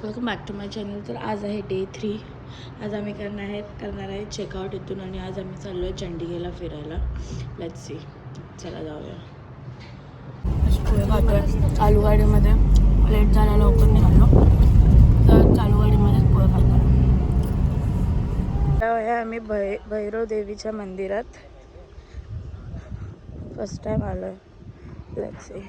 Welcome back to my channel. तर आज आहे डे 3. आज आम्ही करणार आहे चेकआउट इथून आणि आज आम्ही चाललो आहे चंडीगडला फिरायला. Let's see. चला जाऊया. चालू गाडीमध्ये लेट झाला, लवकर निघालो तर चालू गाडीमध्येच पोहे खातो. आहे आम्ही भैरव देवीच्या मंदिरात. फर्स्ट टाइम आलो आहे. Let's see.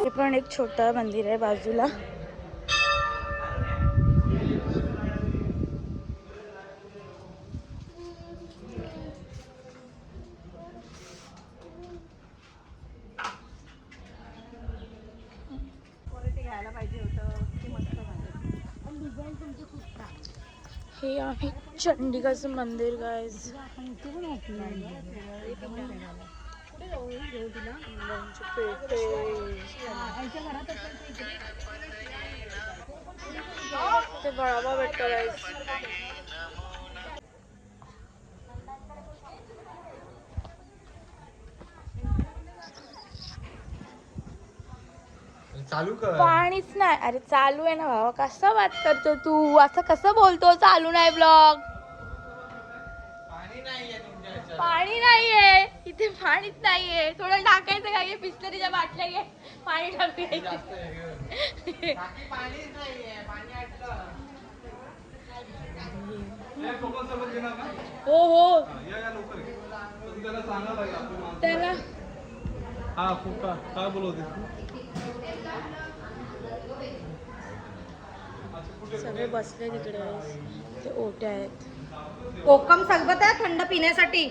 हे पण एक छोटं मंदिर आहे बाजूला. हे आहे चंडीगडचं मंदिर गाइस. ते बळावा भेटतो गाइस. चालू कर. पाणीच नाही. अरे चालू आहे ना भावा. कसं बात करतो तू? असं कसं बोलतो? चालू नाही ब्लॉग. पाणी नाहीये इथे. पाणीच नाहीये. थोडं टाकायचं काय? बिस्लरीच्या बाटल्या घे, पाणी टाकूया. हो हो त्याला हा फुका काय बोलवते. सगळे बसले तिकडे. ते ओट्या आहेत. कोकम सरबत आहे थंड पिण्यासाठी.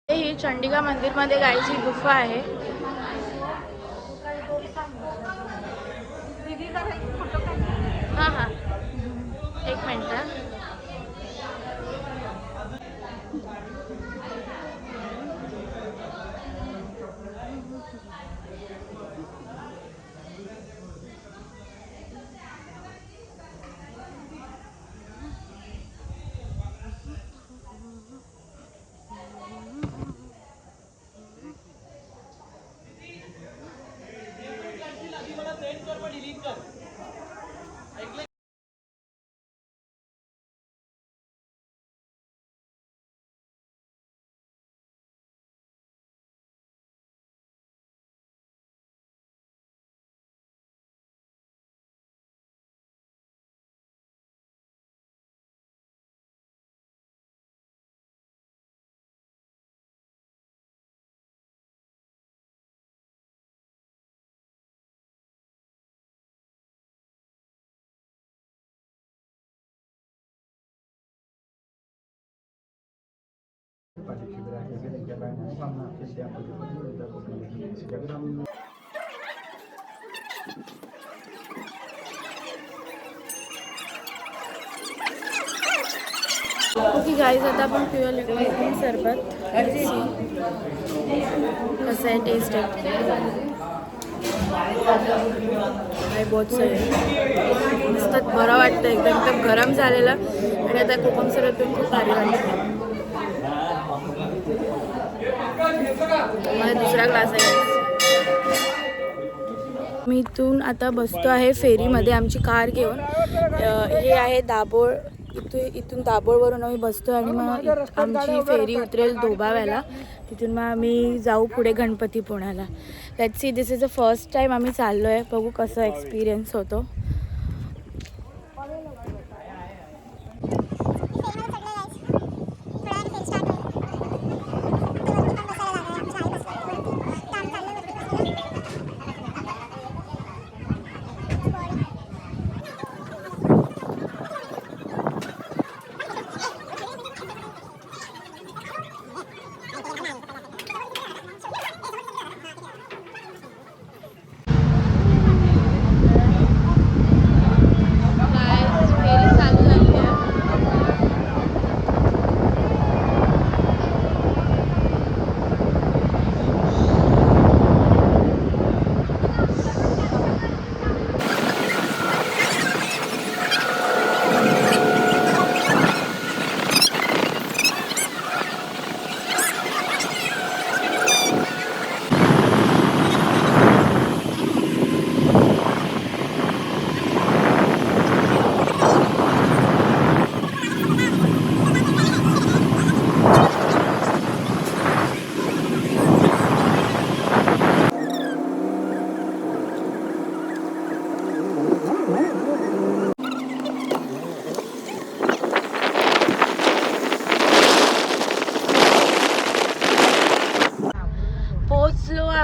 ही चंडीगड मंदिरमध्ये गायची गुफा आहे. हां हां एक मिनटं. ओके गाईज, आता आपण पिऊया लिक्विड सरबत. कसं आहे टेस्ट आहे? बहुत सही आहे. मस्त बरं वाटतं. एकदम गरम झालेलं आणि आता कोकम सरबत पण खूप भारी वाटतं. मला दुसरा ग्लास आहे. मी इथून आता बसतो आहे फेरीमध्ये आमची कार घेऊन. हे आहे दाभोळ. इथून दाभोळवरून आम्ही बसतो आणि मग आमची फेरी उतरेल धोबाव्याला. तिथून मग आम्ही जाऊ पुढे गणपतीपुळ्याला. Let's see. This is the first time आम्ही चाललो आहे. बघू कसं एक्सपिरियन्स होतो.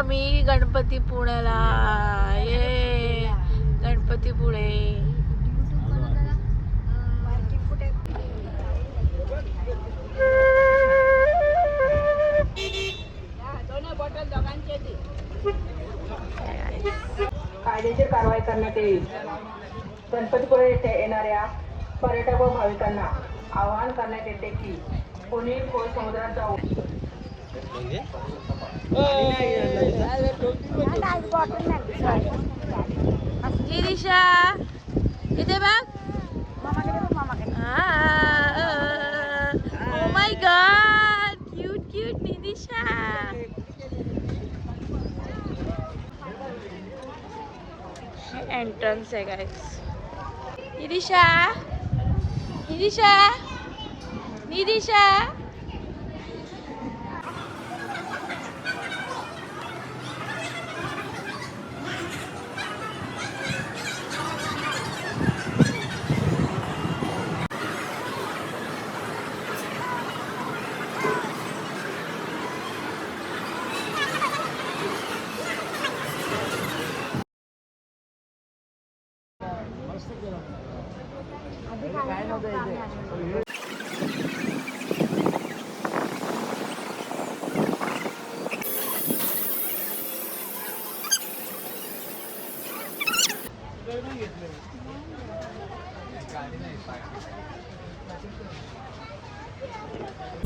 आम्ही गणपतीपुळ्याला. ये गणपतीपुळे. कायदेशीर कारवाई करण्यात येईल. गणपतीपुळे येथे येणाऱ्या पर्यटक व भाविकांना आवाहन करण्यात येते की कोणी खोल समुद्रात जाऊ. निदिशा इथे बघ. Oh my God, cute cute Nidisha. Entrance आहे गाइस. निदिशा निदिशा निदिशा.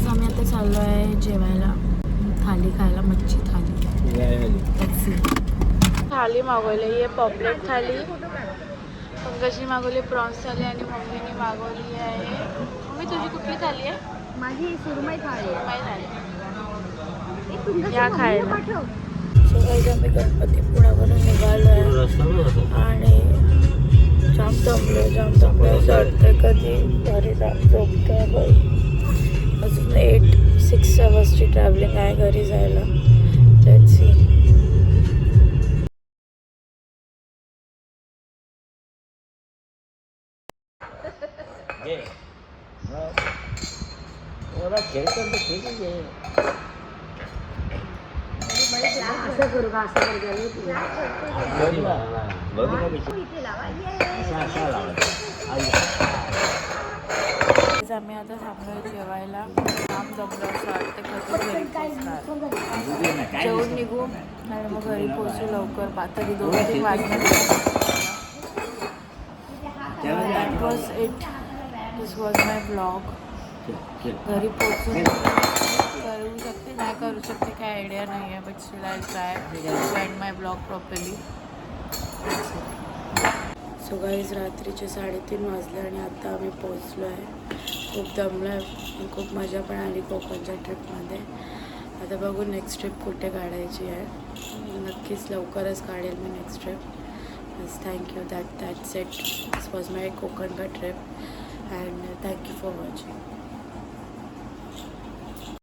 आम्ही आता चाललो आहे जेवायला, थाली खायला, मच्छी थाली. थाली मागवली आहे, पॉपलेट थाली. पंकजनी मागवली प्रॉन्स थाली आणि मम्मीने मागवली आहे. मम्मी तुझी कुठली थाली आहे? माझी सुरमई थाळी. सुरमई थाली. तुमच्या या खायला. पाठव. सकाळी आम्ही गणपतीपुळ्यावरून निघालो आहे आणि जाम दमलो असं वाटतंय कधी घरी झोपतोय बाई. अजून 6 आवर्सची ट्रॅव्हलिंग आहे घरी जायला. Let's see. असं करू का? असं करू आम्ही आता थांबलोय जेवायला. जाम दमलो असं वाटतं कधी घरी पोचणार. जेवून निघू आणि मग घरी पोचू लवकर. तरी 2-3 वाजता. That was it. This was my blog. घरी पोचून करू शकते नाही करू शकते काय आयडिया नाही आहे. But still I try to end my blog properly. So guys रात्रीचे 3:30 वाजले आणि आता आम्ही पोचलो आहे. खूप दमलो आहे. खूप मजा पण आली कोकणच्या ट्रिपमध्ये. आता बघू नेक्स्ट ट्रिप कुठे काढायची आहे. नक्कीच लवकरच काढेल मी नेक्स्ट ट्रिप. बस thank you. That's it. This was my Konkan का trip and thank you for watching.